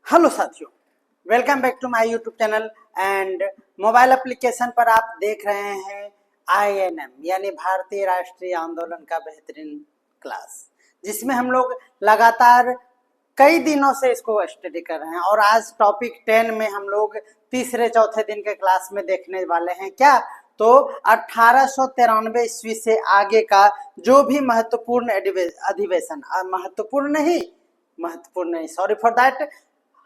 Hello साथियों, welcome back to my YouTube channel and mobile application पर आप देख रहे हैं आईएनएम यानी भारतीय राष्ट्रीय आंदोलन का बेहतरीन क्लास, जिसमें हम लोग लगातार कई दिनों से इसको स्टडी कर रहे हैं। और आज टॉपिक 10 में हम लोग तीसरे चौथे दिन के क्लास में देखने वाले हैं क्या, तो 1893 ईस्वी से आगे का जो भी महत्वपूर्ण अधिवेशन, महत्वपूर्ण नहीं, सॉरी फॉर दैट,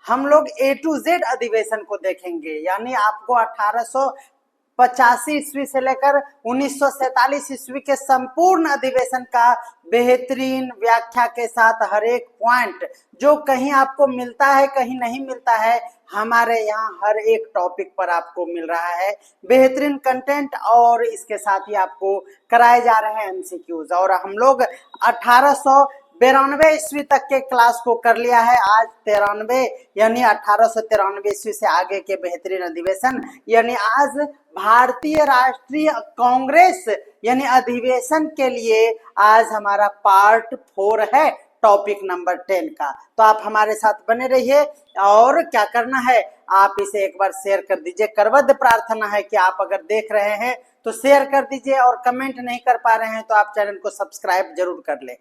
हम लोग ए टू जेड अधिवेशन को देखेंगे। यानी आपको 1885 ईस्वी से लेकर 1947 ईस्वी के संपूर्ण अधिवेशन का बेहतरीन व्याख्या के साथ हर एक पॉइंट जो कहीं आपको मिलता है कहीं नहीं मिलता है, हमारे यहाँ हर एक टॉपिक पर आपको मिल रहा है बेहतरीन कंटेंट। और इसके साथ ही आपको कराए जा रहे हैं एमसीक्यूज। और हम लोग 1892 ईस्वी तक के क्लास को कर लिया है। आज 93 यानी 1893 ईस्वी से आगे के बेहतरीन अधिवेशन, यानी आज भारतीय राष्ट्रीय कांग्रेस यानी अधिवेशन के लिए आज हमारा पार्ट 4 है, टॉपिक नंबर 10 का। तो आप हमारे साथ बने रहिए। और क्या करना है, आप इसे एक बार शेयर कर दीजिए। करवद प्रार्थना है कि आप अगर देख रहे हैं तो शेयर कर दीजिए, और कमेंट नहीं कर पा रहे हैं तो आप चैनल को सब्सक्राइब जरूर कर ले।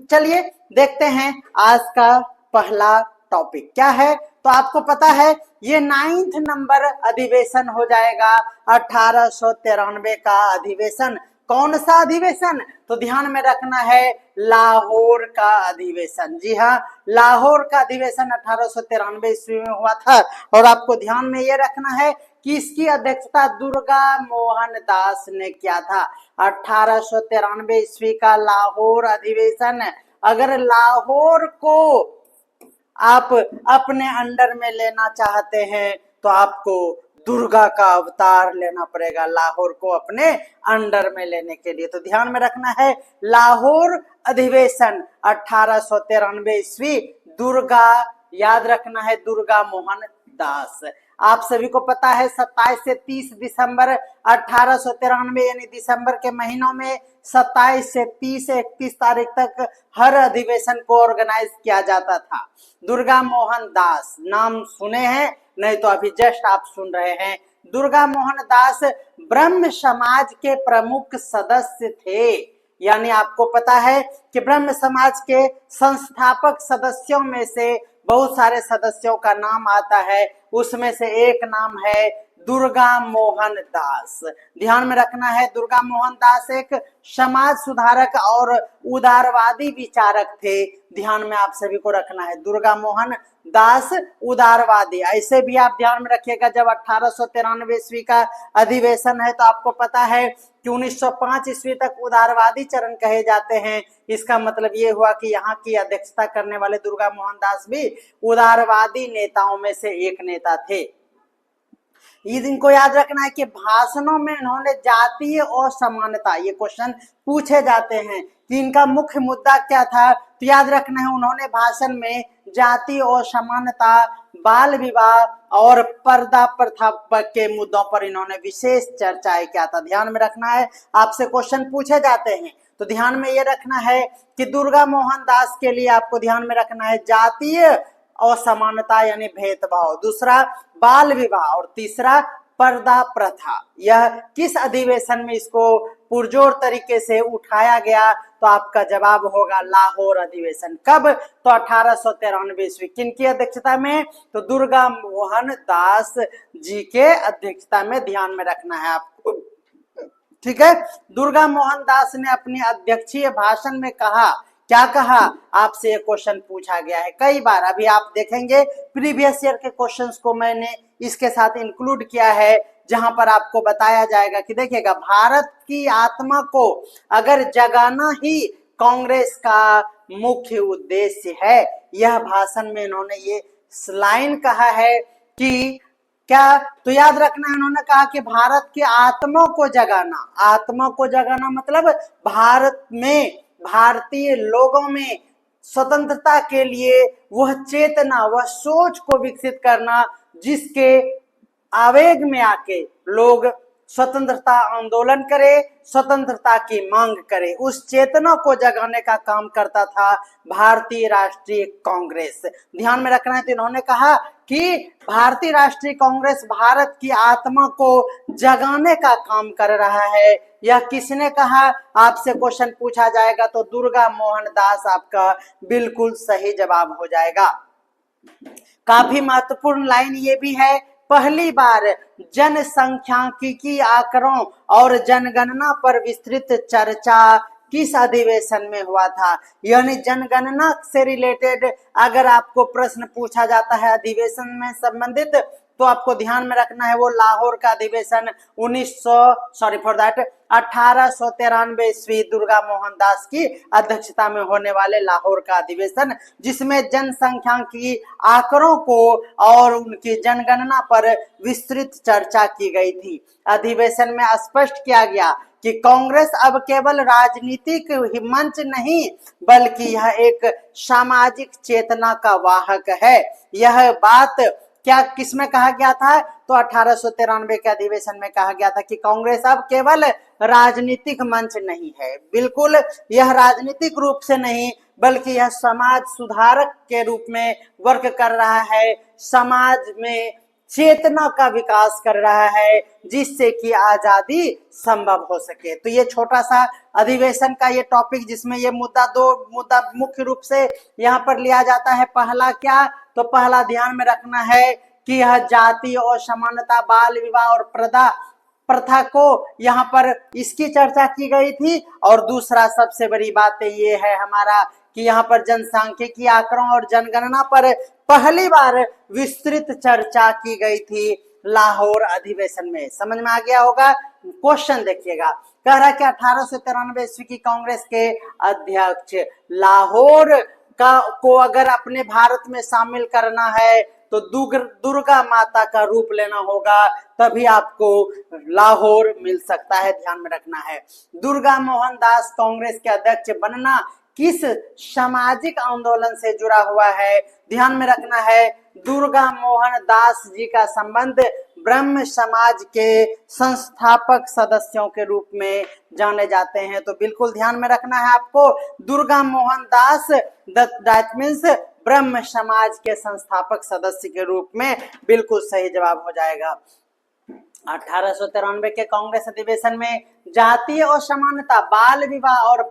चलिए देखते हैं आज का पहला टॉपिक क्या है। तो आपको पता है ये 9th नंबर अधिवेशन हो जाएगा 1893 का अधिवेशन। कौन सा अधिवेशन, तो ध्यान में रखना है लाहौर का अधिवेशन। जी हाँ, लाहौर का अधिवेशन 1893 ईस्वी में हुआ था। और आपको ध्यान में ये रखना है कि इसकी अध्यक्षता दुर्गा मोहन दास ने किया था। 1893 ईस्वी का लाहौर अधिवेशन। अगर लाहौर को आप अपने अंडर में लेना चाहते हैं तो आपको दुर्गा का अवतार लेना पड़ेगा लाहौर को अपने अंडर में लेने के लिए। तो ध्यान में रखना है लाहौर अधिवेशन 1893 ईस्वी, दुर्गा, याद रखना है दुर्गा मोहन दास। आप सभी को पता है 27 से 30 दिसंबर 1893 यानी दिसंबर के महीनों में 27 से 30 31 तारीख तक हर अधिवेशन को ऑर्गेनाइज किया जाता था। दुर्गा मोहन दास नाम सुने हैं, नहीं तो अभी जस्ट आप सुन रहे हैं। दुर्गा मोहन दास ब्रह्म समाज के प्रमुख सदस्य थे। यानी आपको पता है कि ब्रह्म समाज के संस्थापक सदस्यों में से बहुत सारे सदस्यों का नाम आता है, उसमें से एक नाम है दुर्गा मोहन दास। ध्यान में रखना है दुर्गा मोहन दास एक समाज सुधारक और उदारवादी विचारक थे। ध्यान में आप सभी को रखना है दुर्गा मोहन दास उदारवादी। ऐसे भी आप ध्यान में रखिएगा, जब 1893 ईस्वी का अधिवेशन है तो आपको पता है कि 1905 ईस्वी तक उदारवादी चरण कहे जाते हैं। इसका मतलब ये हुआ कि यहाँ की अध्यक्षता करने वाले दुर्गा मोहन दास भी उदारवादी नेताओं में से एक नेता थे। इनको याद रखना है कि भाषणों में इन्होंने जातीय असमानता, ये क्वेश्चन पूछे जाते हैं कि इनका मुख्य मुद्दा क्या था, तो याद रखना है उन्होंने भाषण में जातीय असमानता, बाल विवाह और पर्दा प्रथा के मुद्दों पर इन्होंने विशेष चर्चाएं किया था। ध्यान में रखना है, आपसे क्वेश्चन पूछे जाते हैं तो ध्यान में ये रखना है कि दुर्गा मोहन दास के लिए आपको ध्यान में रखना है जातीय असमानता यानी भेदभाव, दूसरा बाल विवाह और तीसरा पर्दा प्रथा। यह किस अधिवेशन में इसको पुरजोर तरीके से उठाया गया, तो आपका जवाब होगा लाहौर अधिवेशन। कब, तो 1893 ईस्वी। किनकी अध्यक्षता में, तो दुर्गा मोहन दास जी के अध्यक्षता में। ध्यान में रखना है आपको, ठीक है। दुर्गा मोहन दास ने अपने अध्यक्षीय भाषण में कहा, क्या कहा, आपसे ये क्वेश्चन पूछा गया है कई बार। अभी आप देखेंगे प्रीवियस ईयर के क्वेश्चंस को मैंने इसके साथ इंक्लूड किया है, जहां पर आपको बताया जाएगा कि देखिएगा, भारत की आत्मा को अगर जगाना ही कांग्रेस का मुख्य उद्देश्य है। यह भाषण में इन्होंने ये लाइन कहा है कि क्या, तो याद रखना है उन्होंने कहा कि भारत की आत्मा को जगाना। आत्मा को जगाना मतलब भारत में, भारतीय लोगों में स्वतंत्रता के लिए वह चेतना, वह सोच को विकसित करना जिसके आवेग में आके लोग स्वतंत्रता आंदोलन करे, स्वतंत्रता की मांग करे। उस चेतना को जगाने का काम करता था भारतीय राष्ट्रीय कांग्रेस। ध्यान में रखना है। तो इन्होंने कहा कि भारतीय राष्ट्रीय कांग्रेस भारत की आत्मा को जगाने का काम कर रहा है। यह किसने कहा, आपसे क्वेश्चन पूछा जाएगा तो दुर्गा मोहन दास आपका बिल्कुल सही जवाब हो जाएगा। काफी महत्वपूर्ण लाइन ये भी है, पहली बार जनसंख्यांकिकी आंकड़ों और जनगणना पर विस्तृत चर्चा किस अधिवेशन में हुआ था। यानी जनगणना से रिलेटेड अगर आपको प्रश्न पूछा जाता है अधिवेशन में संबंधित, तो आपको ध्यान में रखना है वो लाहौर का अधिवेशन 1893 ईस्वी दुर्गा मोहन दास की अध्यक्षता में होने वाले लाहौर का अधिवेशन, जिसमें जनसंख्या की आंकड़ों को और उनकी जनगणना पर विस्तृत चर्चा की गई थी। अधिवेशन में स्पष्ट किया गया कि कांग्रेस अब केवल राजनीतिक मंच नहीं बल्कि यह एक सामाजिक चेतना का वाहक है। यह बात क्या किसमें कहा गया था, तो 1893 के अधिवेशन में कहा गया था कि कांग्रेस अब केवल राजनीतिक मंच नहीं है, बिल्कुल यह राजनीतिक रूप से नहीं बल्कि यह समाज सुधारक के रूप में वर्क कर रहा है, समाज में चेतना का विकास कर रहा है जिससे कि आजादी संभव हो सके। तो ये छोटा सा अधिवेशन का ये टॉपिक जिसमें ये दो मुद्दा मुख्य रूप से यहाँ पर लिया जाता है। पहला क्या, तो पहला ध्यान में रखना है कि यह जाति और समानता, बाल विवाह और प्रथा को यहाँ पर इसकी चर्चा की गई थी। और दूसरा सबसे बड़ी बात ये है हमारा कि यहाँ पर जनसांख्यिकी आंकड़ों और जनगणना पर पहली बार विस्तृत चर्चा की गई थी लाहौर अधिवेशन में। समझ में आ गया होगा। क्वेश्चन देखिएगा, कह रहा है कि 1893 ईस्वी की कांग्रेस के अध्यक्ष लाहौर को अगर अपने भारत में शामिल करना है तो दुर्गा माता का रूप लेना होगा, तभी आपको लाहौर मिल सकता है। ध्यान में रखना है। दुर्गा मोहन दास कांग्रेस के अध्यक्ष बनना किस सामाजिक आंदोलन से जुड़ा हुआ है। ध्यान में रखना है, दुर्गा मोहन दास जी का संबंध ब्रह्म समाज के संस्थापक सदस्यों के रूप में जाने जाते हैं। तो बिल्कुल ध्यान में रखना है आपको, दुर्गा मोहन दास दैट मीन्स ब्रह्म समाज के संस्थापक सदस्य के रूप में बिल्कुल सही जवाब हो जाएगा। 1893 के कांग्रेस अधिवेशन में जातीय असमानता, बाल विवाह और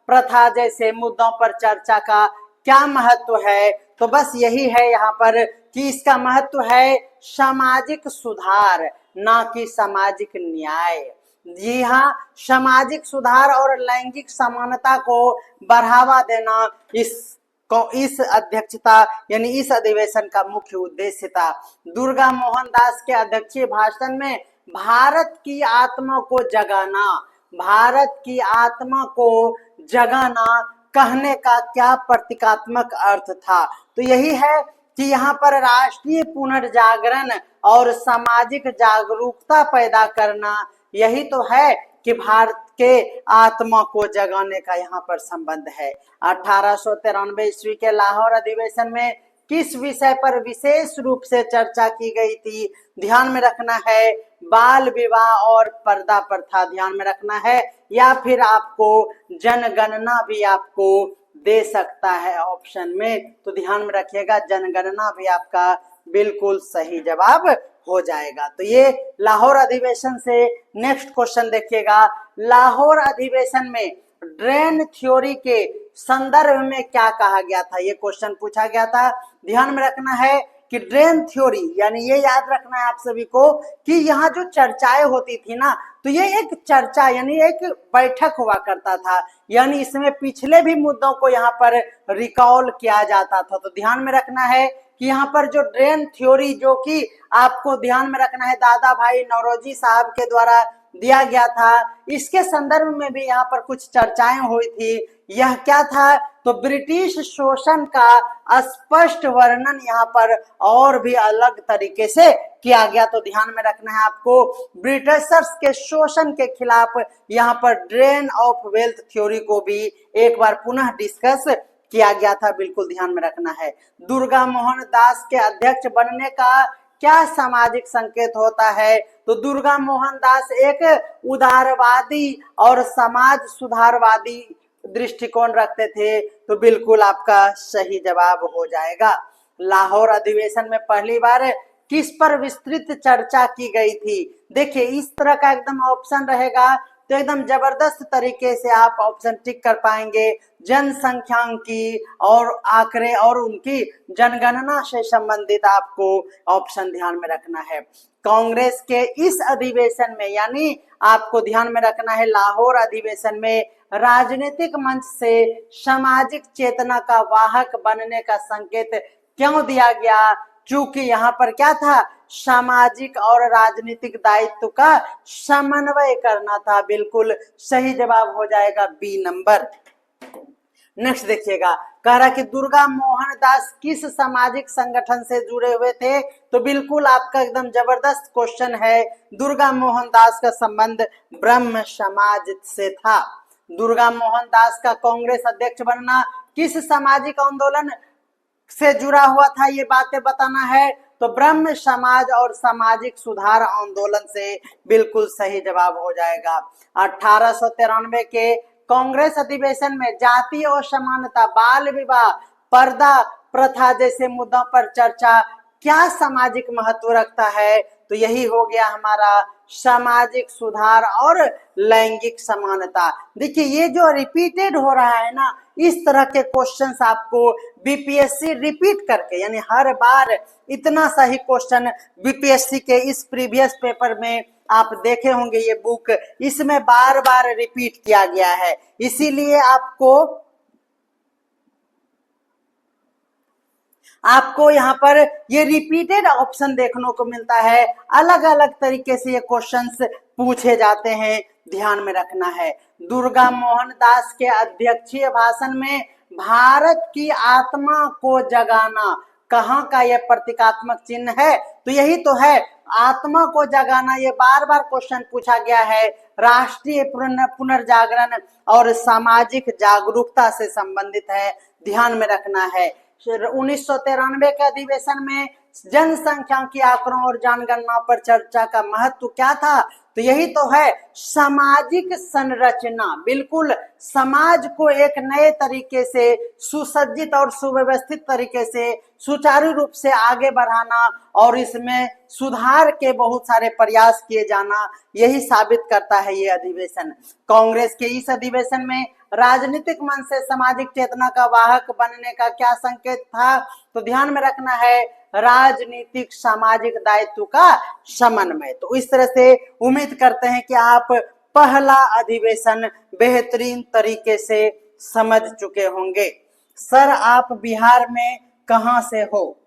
प्रथा जैसे मुद्दों पर चर्चा का क्या महत्व है, तो बस यही है यहाँ पर कि इसका महत्व है सामाजिक सुधार ना कि सामाजिक न्याय। जी हाँ, सामाजिक सुधार और लैंगिक समानता को बढ़ावा देना इस अध्यक्षता यानी इस अधिवेशन का मुख्य उद्देश्य था। दुर्गा मोहन दास के अध्यक्षीय भाषण में भारत की आत्मा को जगाना, भारत की आत्मा को जगाना कहने का क्या प्रतीकात्मक अर्थ था, तो यही है कि यहाँ पर राष्ट्रीय पुनर्जागरण और सामाजिक जागरूकता पैदा करना, यही तो है कि भारत के आत्मा को जगाने का यहाँ पर संबंध है। 1893 ईस्वी के लाहौर अधिवेशन में किस विषय पर विशेष रूप से चर्चा की गई थी, ध्यान में रखना है, बाल विवाह और पर्दा प्रथा ध्यान में रखना है, या फिर आपको जनगणना भी आपको दे सकता है ऑप्शन में, तो ध्यान में रखिएगा जनगणना भी आपका बिल्कुल सही जवाब हो जाएगा। तो ये लाहौर अधिवेशन से नेक्स्ट क्वेश्चन देखिएगा, लाहौर अधिवेशन में ड्रेन थ्योरी के संदर्भ में क्या कहा गया था, ये क्वेश्चन पूछा गया था। ध्यान में रखना है कि ड्रेन थ्योरी यानी ये याद रखना है आप सभी को कि यहाँ जो चर्चाएं होती थी ना, तो ये एक चर्चा यानी एक बैठक हुआ करता था, यानी इसमें पिछले भी मुद्दों को यहाँ पर रिकॉल किया जाता था। तो ध्यान में रखना है कि यहाँ पर जो ड्रेन थ्योरी जो कि आपको ध्यान में रखना है दादा भाई नौरोजी साहब के द्वारा दिया गया था, इसके संदर्भ में भी यहाँ पर कुछ चर्चाएं हुई थी। यह क्या था, तो ब्रिटिश शोषण का स्पष्ट वर्णन यहाँ पर और भी अलग तरीके से किया गया। तो ध्यान में रखना है आपको, ब्रिटिशर्स के शोषण के खिलाफ यहाँ पर ड्रेन ऑफ वेल्थ थ्योरी को भी एक बार पुनः डिस्कस किया गया था, बिल्कुल ध्यान में रखना है। दुर्गा मोहन दास के अध्यक्ष बनने का क्या सामाजिक संकेत होता है? तो दुर्गा मोहन दास एक उदारवादी और समाज सुधारवादी दृष्टिकोण रखते थे। तो बिल्कुल आपका सही जवाब हो जाएगा। लाहौर अधिवेशन में पहली बार किस पर विस्तृत चर्चा की गई थी? देखिए इस तरह का एकदम ऑप्शन रहेगा तो एकदम जबरदस्त तरीके से आप ऑप्शन टिक कर पाएंगे। जनसंख्यांकी और आंकड़े और उनकी जनगणना से संबंधित आपको ऑप्शन ध्यान में रखना है। कांग्रेस के इस अधिवेशन में, यानी आपको ध्यान में रखना है लाहौर अधिवेशन में राजनीतिक मंच से सामाजिक चेतना का वाहक बनने का संकेत क्यों दिया गया? चूंकि यहाँ पर क्या था, सामाजिक और राजनीतिक दायित्व का समन्वय करना था। बिल्कुल सही जवाब हो जाएगा बी नंबर। नेक्स्ट देखिएगा, कह रहा कि दुर्गा मोहन दास किस सामाजिक संगठन से जुड़े हुए थे? तो बिल्कुल आपका एकदम जबरदस्त क्वेश्चन है। दुर्गा मोहन दास का संबंध ब्रह्म समाज से था। दुर्गा मोहन दास का कांग्रेस अध्यक्ष बनना किस सामाजिक आंदोलन से जुड़ा हुआ था, ये बातें बताना है। तो ब्रह्म समाज और सामाजिक सुधार आंदोलन से बिल्कुल सही जवाब हो जाएगा। 1893 के कांग्रेस अधिवेशन में जाति और समानता, बाल विवाह, पर्दा प्रथा जैसे मुद्दों पर चर्चा क्या सामाजिक महत्व रखता है? तो यही हो गया हमारा सामाजिक सुधार और लैंगिक समानता। देखिए ये जो रिपीटेड हो रहा है ना, इस तरह के क्वेश्चंस आपको बीपीएससी रिपीट करके, यानी हर बार इतना सही क्वेश्चन बीपीएससी के इस प्रीवियस पेपर में आप देखे होंगे। ये बुक इसमें बार बार रिपीट किया गया है, इसीलिए आपको यहाँ पर ये रिपीटेड ऑप्शन देखने को मिलता है। अलग अलग तरीके से ये क्वेश्चंस पूछे जाते हैं, ध्यान में रखना है। दुर्गा मोहन दास के अध्यक्षीय भाषण में भारत की आत्मा को जगाना कहाँ का ये प्रतीकात्मक चिन्ह है? तो यही तो है, आत्मा को जगाना। ये बार बार क्वेश्चन पूछा गया है। राष्ट्रीय पुनर्जागरण और सामाजिक जागरूकता से संबंधित है, ध्यान में रखना है। 1993 के अधिवेशन में जनसंख्या के आंकड़ों और जनगणना पर चर्चा का महत्व क्या था? तो यही तो है, सामाजिक संरचना। बिल्कुल समाज को एक नए तरीके से सुसज्जित और सुव्यवस्थित तरीके से सुचारू रूप से आगे बढ़ाना और इसमें सुधार के बहुत सारे प्रयास किए जाना, यही साबित करता है ये अधिवेशन। कांग्रेस के इस अधिवेशन में राजनीतिक मंच से सामाजिक चेतना का वाहक बनने का क्या संकेत था? तो ध्यान में रखना है, राजनीतिक सामाजिक दायित्व का समन्वय। तो इस तरह से उम्मीद करते हैं कि आप पहला अधिवेशन बेहतरीन तरीके से समझ चुके होंगे। सर आप बिहार में कहां से हो?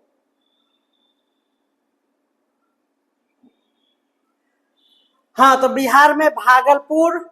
हाँ, तो बिहार में भागलपुर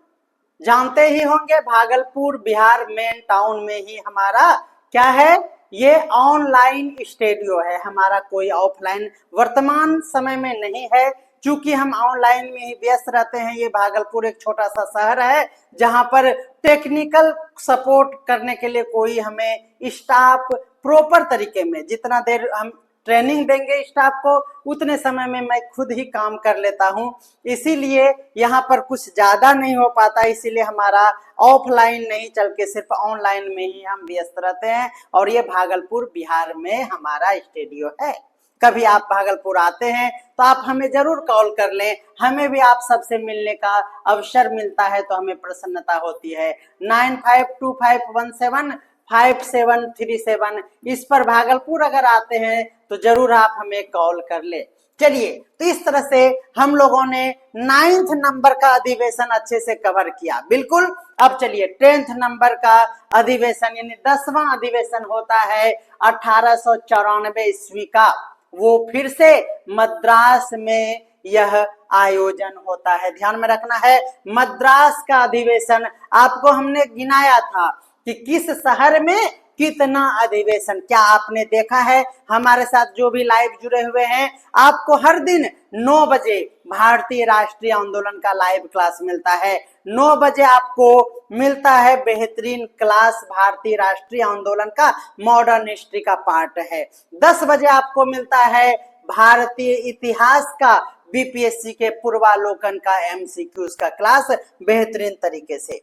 जानते ही होंगे। भागलपुर बिहार मेन टाउन में ही हमारा क्या है, ये ऑनलाइन स्टूडियो है हमारा, कोई ऑफलाइन वर्तमान समय में नहीं है, क्योंकि हम ऑनलाइन में ही व्यस्त रहते हैं। ये भागलपुर एक छोटा सा शहर है जहां पर टेक्निकल सपोर्ट करने के लिए कोई हमें स्टाफ प्रॉपर तरीके में, जितना देर हम ट्रेनिंग देंगे स्टाफ को उतने समय में मैं खुद ही काम कर लेता हूं, इसीलिए यहाँ पर कुछ ज्यादा नहीं हो पाता। इसीलिए हमारा ऑफलाइन नहीं चल के सिर्फ ऑनलाइन में ही हम व्यस्त रहते हैं। और ये भागलपुर बिहार में हमारा स्टूडियो है। कभी आप भागलपुर आते हैं तो आप हमें जरूर कॉल कर लें, हमें भी आप सबसे मिलने का अवसर मिलता है तो हमें प्रसन्नता होती है। 9525175737 इस पर भागलपुर अगर आते हैं तो जरूर आप हमें कॉल कर ले। चलिए, तो इस तरह से हम लोगों ने 9th नंबर का अधिवेशन अच्छे से कवर किया। बिल्कुल, अब चलिए 10th नंबर का अधिवेशन यानी 10वां अधिवेशन होता है 1894 ईस्वी का। वो फिर से मद्रास में यह आयोजन होता है, ध्यान में रखना है। मद्रास का अधिवेशन आपको हमने गिनाया था कि किस शहर में कितना अधिवेशन। क्या आपने देखा है? हमारे साथ जो भी लाइव जुड़े हुए हैं, आपको हर दिन 9 बजे भारतीय राष्ट्रीय आंदोलन का लाइव क्लास मिलता है। 9 बजे आपको मिलता है बेहतरीन क्लास, भारतीय राष्ट्रीय आंदोलन का मॉडर्न हिस्ट्री का पार्ट है। 10 बजे आपको मिलता है भारतीय इतिहास का, बीपीएससी के पूर्वालोकन का, एमसीक्यूज का क्लास बेहतरीन तरीके से।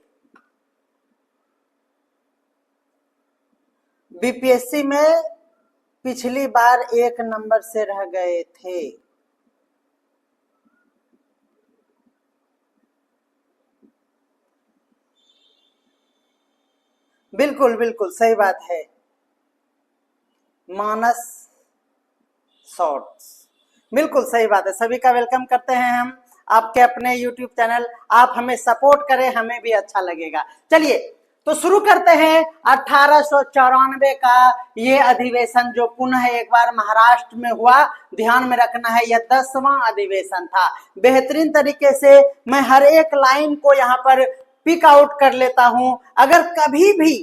बीपीएससी में पिछली बार 1 नंबर से रह गए थे। बिल्कुल बिल्कुल सही बात है। मानस शॉर्ट्स, बिल्कुल सही बात है। सभी का वेलकम करते हैं हम आपके अपने यूट्यूब चैनल। आप हमें सपोर्ट करें, हमें भी अच्छा लगेगा। चलिए तो शुरू करते हैं। 1894 का ये अधिवेशन जो पुनः एक बार महाराष्ट्र में हुआ, ध्यान में रखना है यह 10वां अधिवेशन था। बेहतरीन तरीके से मैं हर एक लाइन को यहाँ पर पिक आउट कर लेता हूं। अगर कभी भी,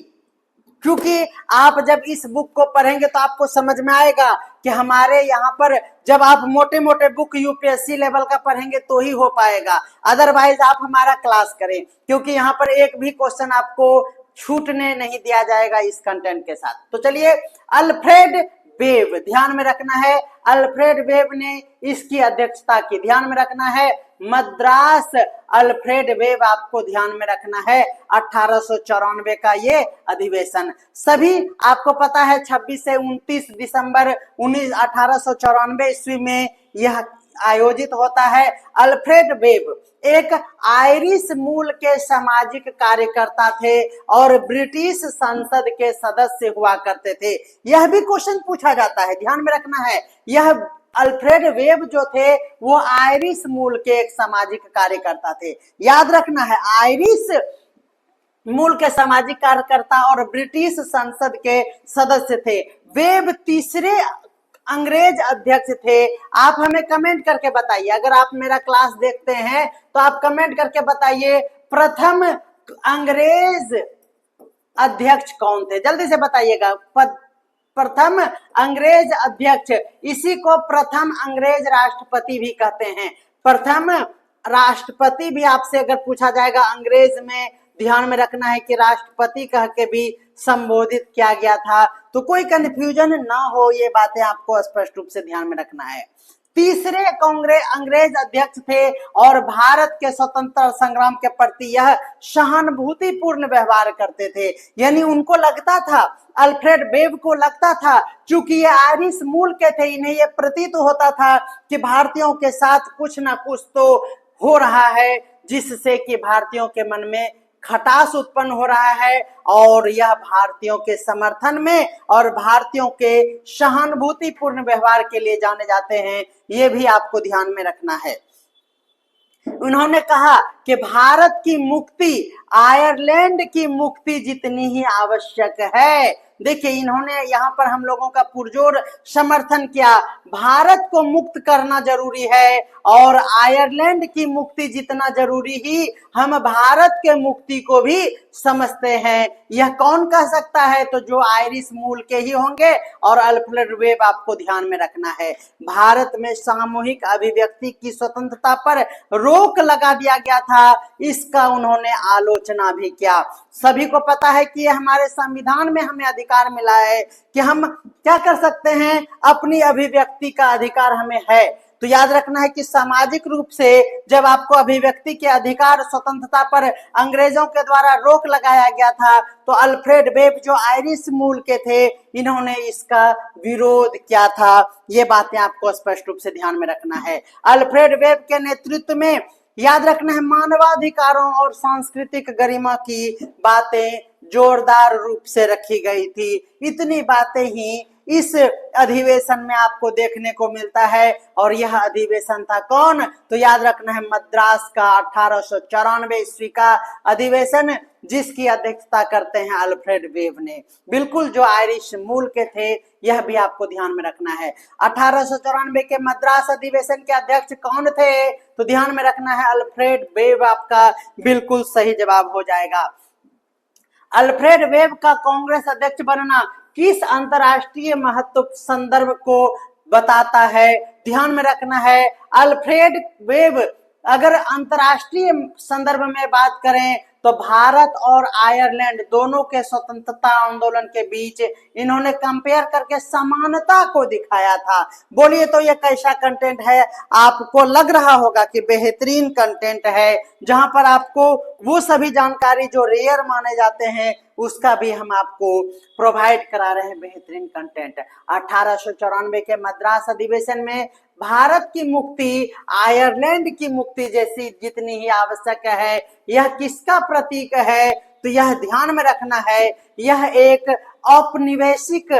क्योंकि आप जब इस बुक को पढ़ेंगे तो आपको समझ में आएगा कि हमारे यहाँ पर जब आप मोटे मोटे बुक यूपीएससी लेवल का पढ़ेंगे तो ही हो पाएगा, अदरवाइज आप हमारा क्लास करें, क्योंकि यहाँ पर एक भी क्वेश्चन आपको छूटने नहीं दिया जाएगा इस कंटेंट के साथ। तो चलिए, अल्फ्रेड वेब, ध्यान में रखना है, अल्फ्रेड वेब ने इसकी अध्यक्षता की। ध्यान में रखना है, मद्रास अल्फ्रेड वेब, आपको ध्यान में रखना है। 1894 का ये अधिवेशन, सभी आपको पता है 26 से 29 दिसंबर 1894 ईस्वी में यह आयोजित होता है। अल्फ्रेड वेब एक आयरिश मूल के सामाजिक कार्यकर्ता थे और ब्रिटिश संसद के सदस्य हुआ करते थे। यह भी क्वेश्चन पूछा जाता है, ध्यान में रखना है। यह अल्फ्रेड वेब जो थे वो आयरिश मूल के एक सामाजिक कार्यकर्ता थे, याद रखना है, आयरिश मूल के सामाजिक कार्यकर्ता और ब्रिटिश संसद के सदस्य थे। वेब तीसरे अंग्रेज अध्यक्ष थे। आप हमें कमेंट करके बताइए, अगर आप मेरा क्लास देखते हैं तो आप कमेंट करके बताइए प्रथम अंग्रेज अध्यक्ष कौन थे, जल्दी से बताइएगा। प्रथम अंग्रेज अध्यक्ष, इसी को प्रथम अंग्रेज राष्ट्रपति भी कहते हैं। प्रथम राष्ट्रपति भी आपसे अगर पूछा जाएगा अंग्रेज में, ध्यान में रखना है कि राष्ट्रपति कह के भी संबोधित किया गया था, तो कोई कंफ्यूजन ना हो, ये बातें आपको स्पष्ट रूप से ध्यान में रखना है। तीसरे अंग्रेज अध्यक्ष थे और भारत के स्वतंत्रता संग्राम के प्रति यह सहानुभूतिपूर्ण व्यवहार करते थे। यानी उनको लगता था, अल्फ्रेड वेब को लगता था, चूंकि ये आयरिश मूल के थे, इन्हें ये प्रतीत होता था कि भारतीयों के साथ कुछ ना कुछ तो हो रहा है, जिससे कि भारतीयों के मन में खटास उत्पन्न हो रहा है, और यह भारतीयों के समर्थन में और भारतीयों के सहानुभूतिपूर्ण व्यवहार के लिए जाने जाते हैं। ये भी आपको ध्यान में रखना है। उन्होंने कहा कि भारत की मुक्ति आयरलैंड की मुक्ति जितनी ही आवश्यक है। देखिए, इन्होंने यहाँ पर हम लोगों का पुरजोर समर्थन किया, भारत को मुक्त करना जरूरी है और आयरलैंड की मुक्ति जितना जरूरी ही हम भारत के मुक्ति को भी समझते हैं। यह कौन कह सकता है, तो जो आयरिश मूल के ही होंगे। और अल्फ्रेड वेब आपको ध्यान में रखना है, भारत में सामूहिक अभिव्यक्ति की स्वतंत्रता पर रोक लगा दिया गया था, इसका उन्होंने आलोचना भी किया। सभी को पता है कि हमारे संविधान में हमें अधिकार मिला है कि हम क्या कर सकते हैं, अपनी अभिव्यक्ति का अधिकार हमें है। तो याद रखना है कि सामाजिक रूप से जब आपको अभिव्यक्ति के अधिकार स्वतंत्रता पर अंग्रेजों के द्वारा रोक लगाया गया था, तो अल्फ्रेड वेब जो आयरिश मूल के थे, इन्होंने इसका विरोध किया था। ये बातें आपको स्पष्ट रूप से ध्यान में रखना है। अल्फ्रेड वेब के नेतृत्व में, याद रखना है, मानवाधिकारों और सांस्कृतिक गरिमा की बातें जोरदार रूप से रखी गई थी। इतनी बातें ही इस अधिवेशन में आपको देखने को मिलता है। और यह अधिवेशन था कौन, तो याद रखना है मद्रास का 1894 ईस्वी का अधिवेशन, जिसकी अध्यक्षता करते हैं अल्फ्रेड वेब ने। बिल्कुल जो आयरिश मूल के थे, यह भी आपको ध्यान में रखना है। 1894 के मद्रास अधिवेशन के अध्यक्ष कौन थे, तो ध्यान में रखना है अल्फ्रेड वेब, आपका बिल्कुल सही जवाब हो जाएगा। अल्फ्रेड वेब का कांग्रेस अध्यक्ष बनना किस अंतरराष्ट्रीय महत्व संदर्भ को बताता है, ध्यान में रखना है। अल्फ्रेड वेब अगर अंतरराष्ट्रीय संदर्भ में बात करें तो भारत और आयरलैंड दोनों के स्वतंत्रता आंदोलन के बीच इन्होंने कंपेयर करके समानता को दिखाया था। बोलिए तो ये कैसा कंटेंट है? आपको लग रहा होगा कि बेहतरीन कंटेंट है, जहां पर आपको वो सभी जानकारी जो रेयर माने जाते हैं उसका भी हम आपको प्रोवाइड करा रहे हैं बेहतरीन कंटेंट। 1894 के मद्रास अधिवेशन में भारत की मुक्ति आयरलैंड की मुक्ति जैसी जितनी ही आवश्यक है, यह किसका प्रतीक है? तो यह ध्यान में रखना है, यह एक औपनिवेशिक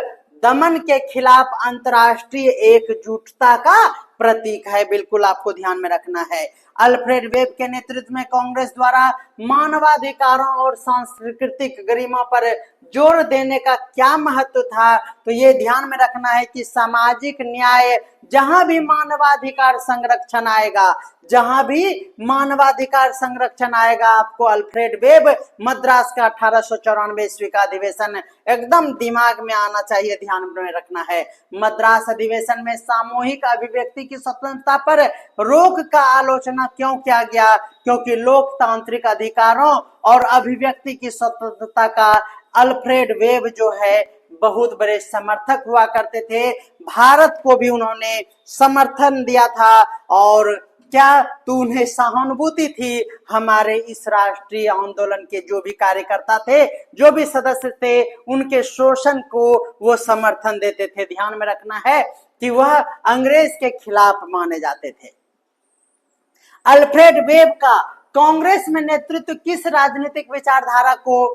दमन के खिलाफ अंतरराष्ट्रीय एकजुटता का प्रतीक है। बिल्कुल आपको ध्यान में रखना है। अल्फ्रेड वेब के नेतृत्व में कांग्रेस द्वारा मानवाधिकारों और सांस्कृतिक गरिमा पर जोर देने का क्या महत्व था? तो ये ध्यान में रखना है कि सामाजिक न्याय, जहां भी मानवाधिकार संरक्षण आएगा, जहां भी मानवाधिकार संरक्षण आएगा, आपको अल्फ्रेड वेब मद्रास का 1894 ईस्वी का अधिवेशन एकदम दिमाग में आना चाहिए, ध्यान में रखना है। मद्रास अधिवेशन में सामूहिक अभिव्यक्ति की स्वतंत्रता पर रोक का आलोचना क्यों किया गया? क्योंकि लोकतांत्रिक अधिकारों और अभिव्यक्ति की स्वतंत्रता का अल्फ्रेड वेब जो है बहुत बड़े समर्थक हुआ करते थे। भारत को भी उन्होंने समर्थन दिया था, और क्या तो उन्हें सहानुभूति थी हमारे इस राष्ट्रीय आंदोलन के जो भी कार्यकर्ता थे, जो भी सदस्य थे, उनके शोषण को वो समर्थन देते थे। ध्यान में रखना है कि वह अंग्रेज के खिलाफ माने जाते थे। अल्फ्रेड वेब का कांग्रेस में नेतृत्व किस राजनीतिक विचारधारा को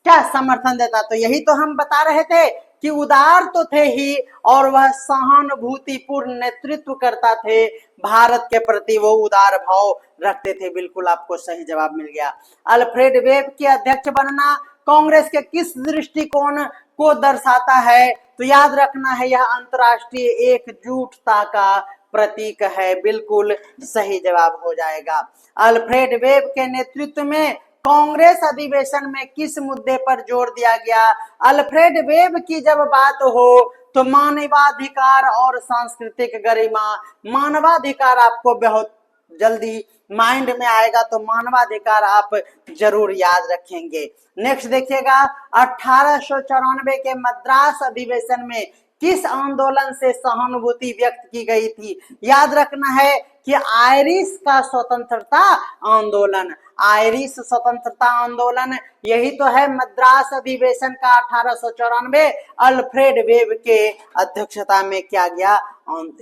क्या समर्थन देता? तो यही तो हम बता रहे थे कि उदार तो थे ही, और वह सहानुभूतिपूर्ण नेतृत्व करता थे, भारत के प्रति वो उदार भाव रखते थे। बिल्कुल आपको सही जवाब मिल गया। अल्फ्रेड वेब के अध्यक्ष बनना कांग्रेस के किस दृष्टिकोण को दर्शाता है? तो याद रखना है, यह अंतरराष्ट्रीय एकजुटता का प्रतीक है। बिल्कुल सही जवाब हो जाएगा। अल्फ्रेड वेब के नेतृत्व में कांग्रेस अधिवेशन में किस मुद्दे पर जोर दिया गया? अल्फ्रेड वेब की जब बात हो तो मानवाधिकार और सांस्कृतिक गरिमा, मानवाधिकार आपको बहुत जल्दी माइंड में आएगा, तो मानवाधिकार आप जरूर याद रखेंगे। नेक्स्ट देखिएगा, 1894 के मद्रास अधिवेशन में किस आंदोलन से सहानुभूति व्यक्त की गई थी? याद रखना है कि आयरिश का स्वतंत्रता आंदोलन, आयरिश स्वतंत्रता आंदोलन, यही तो है मद्रास अधिवेशन का 1894 अल्फ्रेड वेब के अध्यक्षता में किया गया,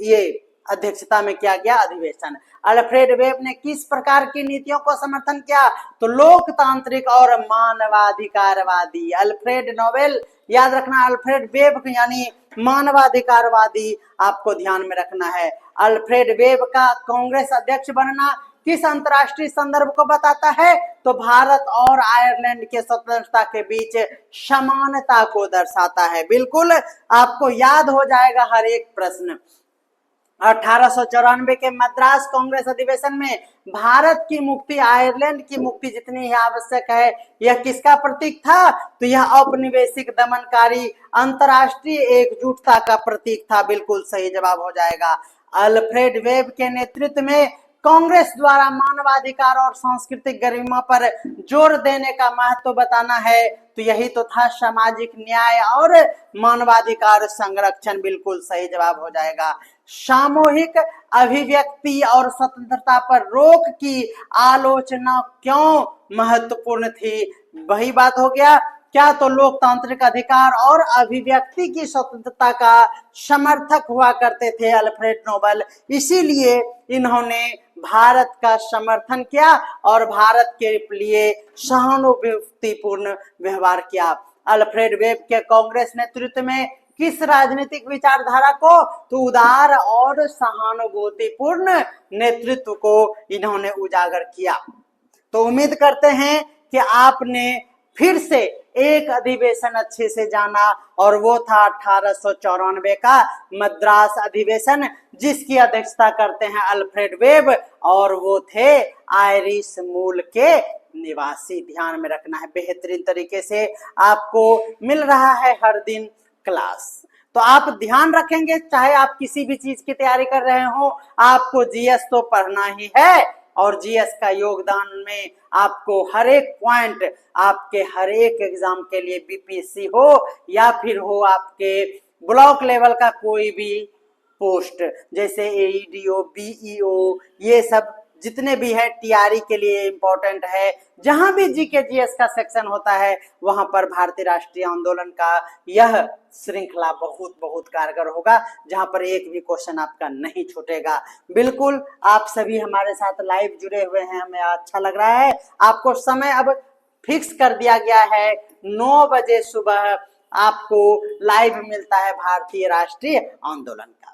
ये अध्यक्षता में किया गया अधिवेशन। अल्फ्रेड वेब ने किस प्रकार की नीतियों को समर्थन किया? तो लोकतांत्रिक और मानवाधिकारवादी। अल्फ्रेड नोबेल, याद रखना, अल्फ्रेड वेब यानी मानवाधिकारवादी, आपको ध्यान में रखना है। अल्फ्रेड वेब का कांग्रेस अध्यक्ष बनना किस अंतरराष्ट्रीय संदर्भ को बताता है? तो भारत और आयरलैंड के स्वतंत्रता के बीच समानता को दर्शाता है। बिल्कुल आपको याद हो जाएगा हर एक प्रश्न। 1894 के मद्रास कांग्रेस अधिवेशन में भारत की मुक्ति, आयरलैंड की मुक्ति जितनी ही आवश्यक है, यह किसका प्रतीक था? तो यह औपनिवेशिक दमनकारी अंतरराष्ट्रीय एकजुटता का प्रतीक था। बिल्कुल सही जवाब हो जाएगा। अल्फ्रेड वेब के नेतृत्व में कांग्रेस द्वारा मानवाधिकार और सांस्कृतिक गरिमा पर जोर देने का महत्व बताना है, तो यही तो था सामाजिक न्याय और मानवाधिकार संरक्षण। बिल्कुल सही जवाब हो जाएगा। सामूहिक अभिव्यक्ति और स्वतंत्रता पर रोक की आलोचना क्यों महत्वपूर्ण थी? वही बात हो गया, क्या तो लोकतांत्रिक अधिकार और अभिव्यक्ति की स्वतंत्रता का समर्थक हुआ करते थे अल्फ्रेड नोबेल, इसीलिए इन्होंने भारत का समर्थन किया और भारत के लिए सहानुभूतिपूर्ण व्यवहार किया। अल्फ्रेड वेब के कांग्रेस नेतृत्व में किस राजनीतिक विचारधारा को? तो उदार और सहानुभूतिपूर्ण नेतृत्व को इन्होंने उजागर किया। तो उम्मीद करते हैं कि आपने फिर से एक अधिवेशन अच्छे से जाना, और वो था 1894 का मद्रास अधिवेशन, जिसकी अध्यक्षता करते हैं अल्फ्रेड वेब, और वो थे आयरिश मूल के निवासी। ध्यान में रखना है, बेहतरीन तरीके से आपको मिल रहा है हर दिन क्लास। तो आप ध्यान रखेंगे, चाहे आप किसी भी चीज की तैयारी कर रहे हो, आपको जीएस तो पढ़ना ही है, और जीएस का योगदान में आपको हर एक पॉइंट आपके हर एक एग्जाम के लिए बीपीएससी हो या फिर हो आपके ब्लॉक लेवल का कोई भी पोस्ट, जैसे एईडीओ, बीईओ, ये सब जितने भी है टीआरई के लिए इंपॉर्टेंट है। जहां भी जीके जीएस का सेक्शन होता है वहां पर भारतीय राष्ट्रीय आंदोलन का यह श्रृंखला बहुत बहुत कारगर होगा, जहां पर एक भी क्वेश्चन आपका नहीं छूटेगा। बिल्कुल आप सभी हमारे साथ लाइव जुड़े हुए हैं, हमें अच्छा लग रहा है। आपको समय अब फिक्स कर दिया गया है, 9 बजे सुबह आपको लाइव मिलता है भारतीय राष्ट्रीय आंदोलन का।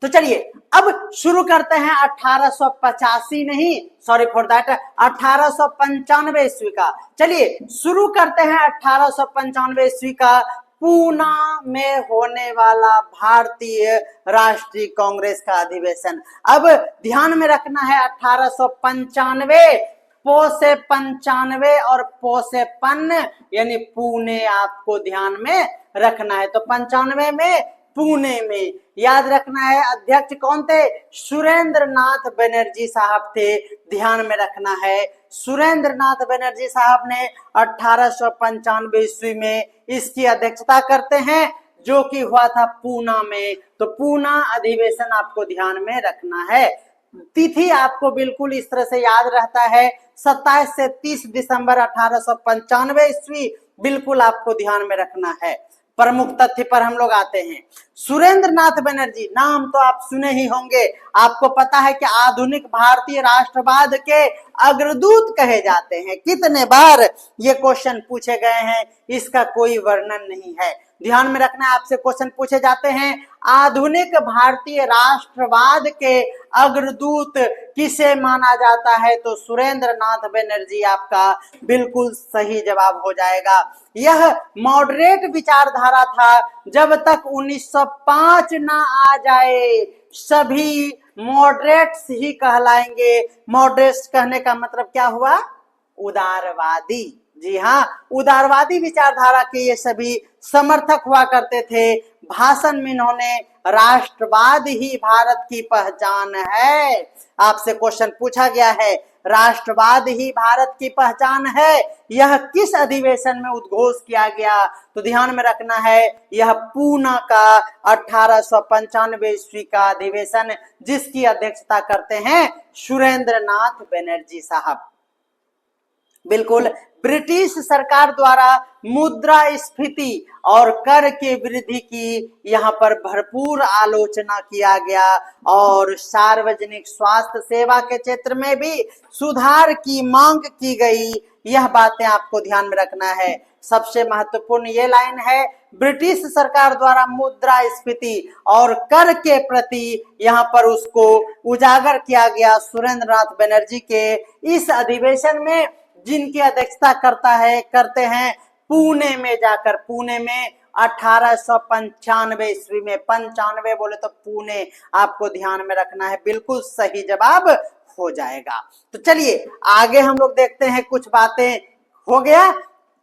तो चलिए अब शुरू करते हैं 1885 नहीं, सॉरी फॉर दैट, 1895 ईस्वी का। चलिए शुरू करते हैं 1895 ईस्वी का पूना में होने वाला भारतीय राष्ट्रीय कांग्रेस का अधिवेशन। अब ध्यान में रखना है 1895, पो से 95 और पो से पन यानी पुणे आपको ध्यान में रखना है। तो 95 में पुणे में याद रखना है। अध्यक्ष कौन थे? सुरेंद्र नाथ बनर्जी साहब थे, ध्यान में रखना है। सुरेंद्र नाथ बनर्जी साहब ने 1895 ईस्वी में इसकी अध्यक्षता करते हैं, जो कि हुआ था पूना में। तो पूना अधिवेशन आपको ध्यान में रखना है। तिथि आपको बिल्कुल इस तरह से याद रहता है, 27 से 30 दिसंबर 1895 ईस्वी, बिल्कुल आपको ध्यान में रखना है। प्रमुख तथ्य पर हम लोग आते हैं। सुरेंद्र नाथ बनर्जी नाम तो आप सुने ही होंगे, आपको पता है कि आधुनिक भारतीय राष्ट्रवाद के अग्रदूत कहे जाते हैं। कितने बार ये क्वेश्चन पूछे गए हैं, इसका कोई वर्णन नहीं है। ध्यान में रखना, आपसे क्वेश्चन पूछे जाते हैं आधुनिक भारतीय राष्ट्रवाद के अग्रदूत किसे माना जाता है, तो सुरेंद्र नाथ बनर्जी आपका बिल्कुल सही जवाब हो जाएगा। यह मॉडरेट विचारधारा था जब तक 1905 ना आ जाए, सभी मॉडरेट्स ही कहलाएंगे। मॉडरेट्स कहने का मतलब क्या हुआ? उदारवादी। जी हाँ, उदारवादी विचारधारा के ये सभी समर्थक हुआ करते थे। भाषण में इन्होंने राष्ट्रवाद ही भारत की पहचान है, आपसे क्वेश्चन पूछा गया है, राष्ट्रवाद ही भारत की पहचान है, यह किस अधिवेशन में उद्घोष किया गया? तो ध्यान में रखना है, यह पूना का 1895 ईस्वी का अधिवेशन, जिसकी अध्यक्षता करते हैं सुरेंद्र नाथ बनर्जी साहब। बिल्कुल ब्रिटिश सरकार द्वारा मुद्रास्फीति और कर के वृद्धि की यहाँ पर भरपूर आलोचना किया गया और सार्वजनिक स्वास्थ्य सेवा के क्षेत्र में भी सुधार की मांग की गई। यह बातें आपको ध्यान में रखना है। सबसे महत्वपूर्ण ये लाइन है, ब्रिटिश सरकार द्वारा मुद्रास्फीति और कर के प्रति यहाँ पर उसको उजागर किया गया। सुरेंद्र नाथ बनर्जी के इस अधिवेशन में जिनकी अध्यक्षता करते हैं पुणे में जाकर, पुणे में 1895 ईस्वी में, 95 बोले तो पुणे आपको ध्यान में रखना है, बिल्कुल सही जवाब हो जाएगा। तो चलिए आगे हम लोग देखते हैं, कुछ बातें हो गया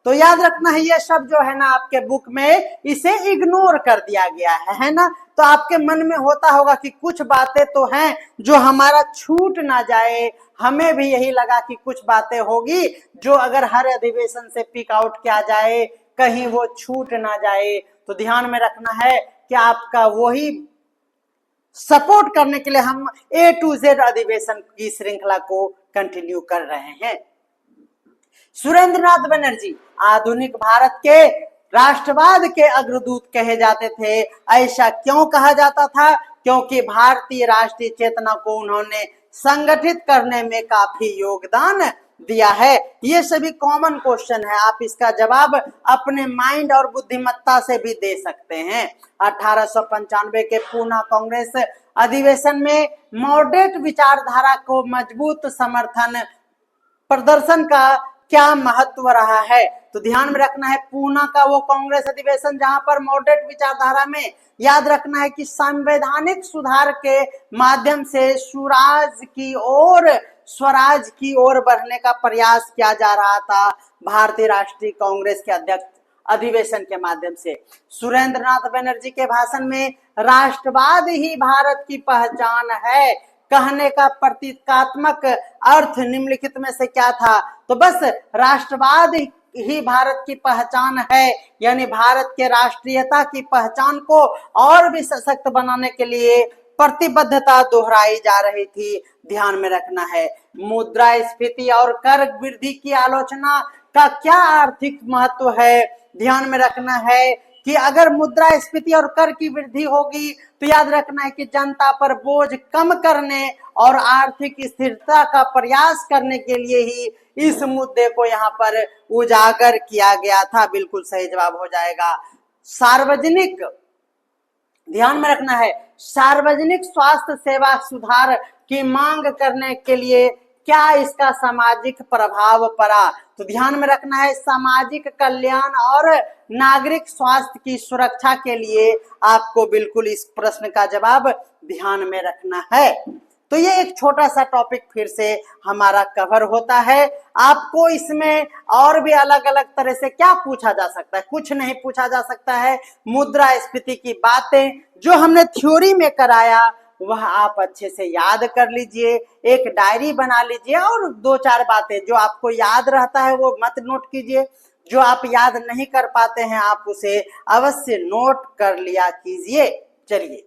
तो याद रखना है, ये सब जो है ना आपके बुक में इसे इग्नोर कर दिया गया है ना। तो आपके मन में होता होगा कि कुछ बातें तो हैं जो हमारा छूट ना जाए। हमें भी यही लगा कि कुछ बातें होगी जो अगर हर अधिवेशन से पिक आउट किया जाए, कहीं वो छूट ना जाए। तो ध्यान में रखना है कि आपका वही सपोर्ट करने के लिए हम A to Z अधिवेशन की श्रृंखला को कंटिन्यू कर रहे हैं। सुरेंद्र नाथ बनर्जी आधुनिक भारत के राष्ट्रवाद के अग्रदूत कहे जाते थे। ऐसा क्यों कहा जाता था? क्योंकि भारतीय राष्ट्रीय चेतना को उन्होंने संगठित करने में काफी योगदान दिया है। ये सभी कॉमन क्वेश्चन है, आप इसका जवाब अपने माइंड और बुद्धिमत्ता से भी दे सकते हैं। 1895 के पूना कांग्रेस अधिवेशन में मॉडरेट विचारधारा को मजबूत समर्थन प्रदर्शन का क्या महत्व रहा है? तो ध्यान में रखना है, पूना का वो कांग्रेस अधिवेशन जहां पर मॉडरेट विचारधारा में याद रखना है कि संवैधानिक सुधार के माध्यम से स्वराज की ओर बढ़ने का प्रयास किया जा रहा था भारतीय राष्ट्रीय कांग्रेस के अध्यक्ष अधिवेशन के माध्यम से। सुरेंद्र नाथ बनर्जी के भाषण में राष्ट्रवाद ही भारत की पहचान है कहने का प्रतीकात्मक अर्थ निम्नलिखित में से क्या था? तो बस राष्ट्रवाद ही भारत की पहचान है, यानी भारत के राष्ट्रीयता की पहचान को और भी सशक्त बनाने के लिए प्रतिबद्धता दोहराई जा रही थी। ध्यान में रखना है, मुद्रास्फीति और कर वृद्धि की आलोचना का क्या आर्थिक महत्व है? ध्यान में रखना है कि अगर मुद्रास्फीति और कर की वृद्धि होगी तो याद रखना है कि जनता पर बोझ कम करने और आर्थिक स्थिरता का प्रयास करने के लिए ही इस मुद्दे को यहाँ पर उजागर किया गया था। बिल्कुल सही जवाब हो जाएगा सार्वजनिक। ध्यान में रखना है, सार्वजनिक स्वास्थ्य सेवा सुधार की मांग करने के लिए क्या इसका सामाजिक प्रभाव पड़ा? तो ध्यान में रखना है, सामाजिक कल्याण और नागरिक स्वास्थ्य की सुरक्षा के लिए आपको बिल्कुल इस प्रश्न का जवाब ध्यान में रखना है। तो ये एक छोटा सा टॉपिक फिर से हमारा कवर होता है। आपको इसमें और भी अलग अलग तरह से क्या पूछा जा सकता है? कुछ नहीं पूछा जा सकता है। मुद्रास्फीति की बातें जो हमने थ्योरी में कराया वह आप अच्छे से याद कर लीजिए, एक डायरी बना लीजिए और दो चार बातें जो आपको याद रहता है वो मत नोट कीजिए, जो आप याद नहीं कर पाते हैं आप उसे अवश्य नोट कर लिया कीजिए। चलिए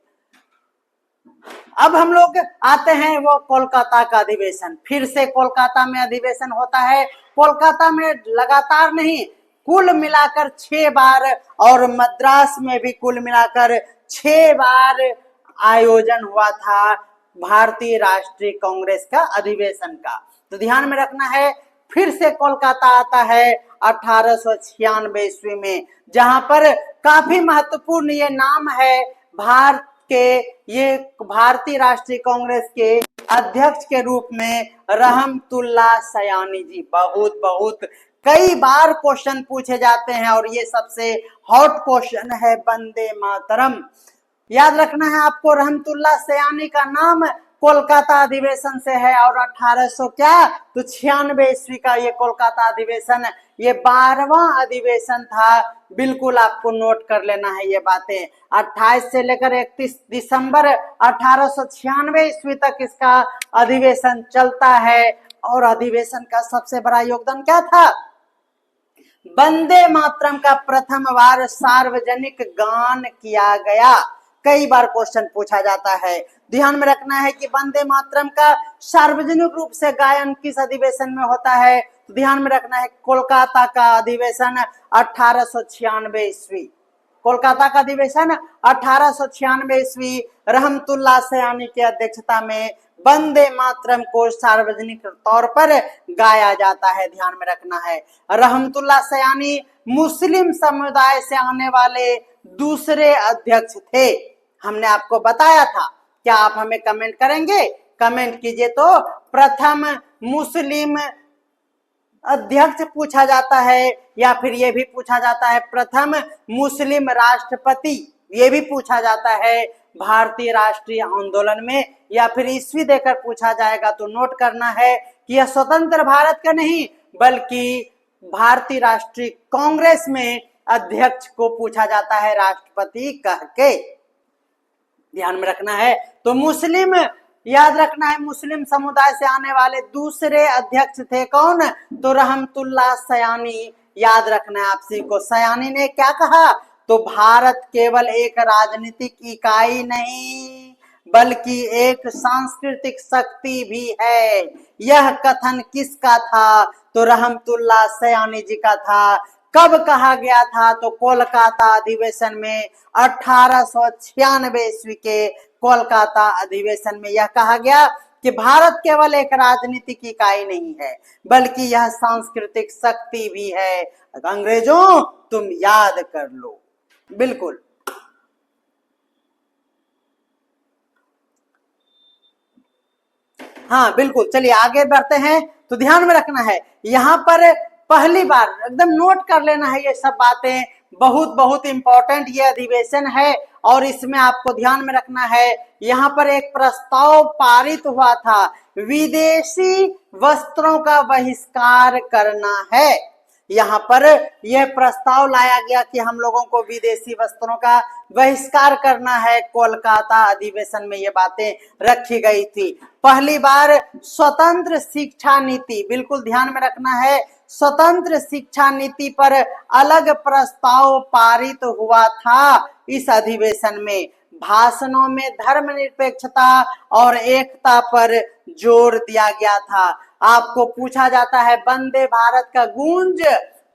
अब हम लोग आते हैं वो कोलकाता का अधिवेशन। फिर से कोलकाता में अधिवेशन होता है। कोलकाता में लगातार नहीं, कुल मिलाकर 6 बार और मद्रास में भी कुल मिलाकर 6 बार आयोजन हुआ था भारतीय राष्ट्रीय कांग्रेस का अधिवेशन का। तो ध्यान में रखना है, फिर से कोलकाता आता है 1896 ईस्वी में, जहां पर काफी महत्वपूर्ण ये नाम है भारत के, ये भारतीय राष्ट्रीय कांग्रेस के अध्यक्ष के रूप में रहमतुल्ला सयानी जी। बहुत बहुत कई बार क्वेश्चन पूछे जाते हैं और ये सबसे हॉट क्वेश्चन है वंदे मातरम। याद रखना है आपको, रहमतुल्ला सयानी का नाम कोलकाता अधिवेशन से है और 1800 क्या तो 96 ईस्वी का ये कोलकाता अधिवेशन, ये 12वां अधिवेशन था। बिल्कुल आपको नोट कर लेना है ये बातें। 28 से लेकर 31 दिसंबर 1896 ईस्वी तक इसका अधिवेशन चलता है और अधिवेशन का सबसे बड़ा योगदान क्या था? वंदे मातरम का प्रथम बार सार्वजनिक गान किया गया। कई बार क्वेश्चन पूछा जाता है। ध्यान में रखना है कि वंदे मातरम का सार्वजनिक रूप से गायन किस अधिवेशन में होता है? तो ध्यान में रखना है, कोलकाता का अधिवेशन 1896 ईस्वी। कोलकाता का अधिवेशन 1896 ईस्वी रहमतुल्ला सयानी की अध्यक्षता में वंदे मातरम को सार्वजनिक तौर पर गाया जाता है। ध्यान में रखना है, रहमतुल्ला सयानी मुस्लिम समुदाय से आने वाले दूसरे अध्यक्ष थे। हमने आपको बताया था, क्या आप हमें कमेंट करेंगे? कमेंट कीजिए। तो प्रथम मुस्लिम अध्यक्ष पूछा जाता है या फिर ये भी पूछा जाता है प्रथम मुस्लिम राष्ट्रपति, ये भी पूछा जाता है भारतीय राष्ट्रीय आंदोलन में, या फिर ईस्वी देकर पूछा जाएगा तो नोट करना है कि यह स्वतंत्र भारत का नहीं बल्कि भारतीय राष्ट्रीय कांग्रेस में अध्यक्ष को पूछा जाता है राष्ट्रपति कह के। ध्यान में रखना है, तो मुस्लिम, याद रखना है, मुस्लिम समुदाय से आने वाले दूसरे अध्यक्ष थे कौन? तो रहमतुल्ला सयानी। याद रखना है आपसी को, सयानी ने क्या कहा? तो भारत केवल एक राजनीतिक इकाई नहीं बल्कि एक सांस्कृतिक शक्ति भी है। यह कथन किसका था? तो रहमतुल्ला सयानी जी का था। कब कहा गया था? तो कोलकाता अधिवेशन में 1896 ईस्वी के कोलकाता अधिवेशन में यह कहा गया कि भारत केवल एक राजनीतिक इकाई नहीं है बल्कि यह सांस्कृतिक शक्ति भी है। अंग्रेजों तुम याद कर लो। बिल्कुल। हाँ बिल्कुल, चलिए आगे बढ़ते हैं। तो ध्यान में रखना है, यहाँ पर पहली बार एकदम नोट कर लेना है ये सब बातें, बहुत बहुत इंपॉर्टेंट ये अधिवेशन है और इसमें आपको ध्यान में रखना है, यहाँ पर एक प्रस्ताव पारित हुआ था, विदेशी वस्त्रों का बहिष्कार करना है। यहाँ पर यह प्रस्ताव लाया गया कि हम लोगों को विदेशी वस्त्रों का बहिष्कार करना है। कोलकाता अधिवेशन में ये बातें रखी गई थी। पहली बार स्वतंत्र शिक्षा नीति, बिल्कुल ध्यान में रखना है, स्वतंत्र शिक्षा नीति पर अलग प्रस्ताव पारित हुआ था इस अधिवेशन में। भाषणों में धर्मनिरपेक्षता और एकता पर जोर दिया गया था। आपको पूछा जाता है वंदे भारत का गूंज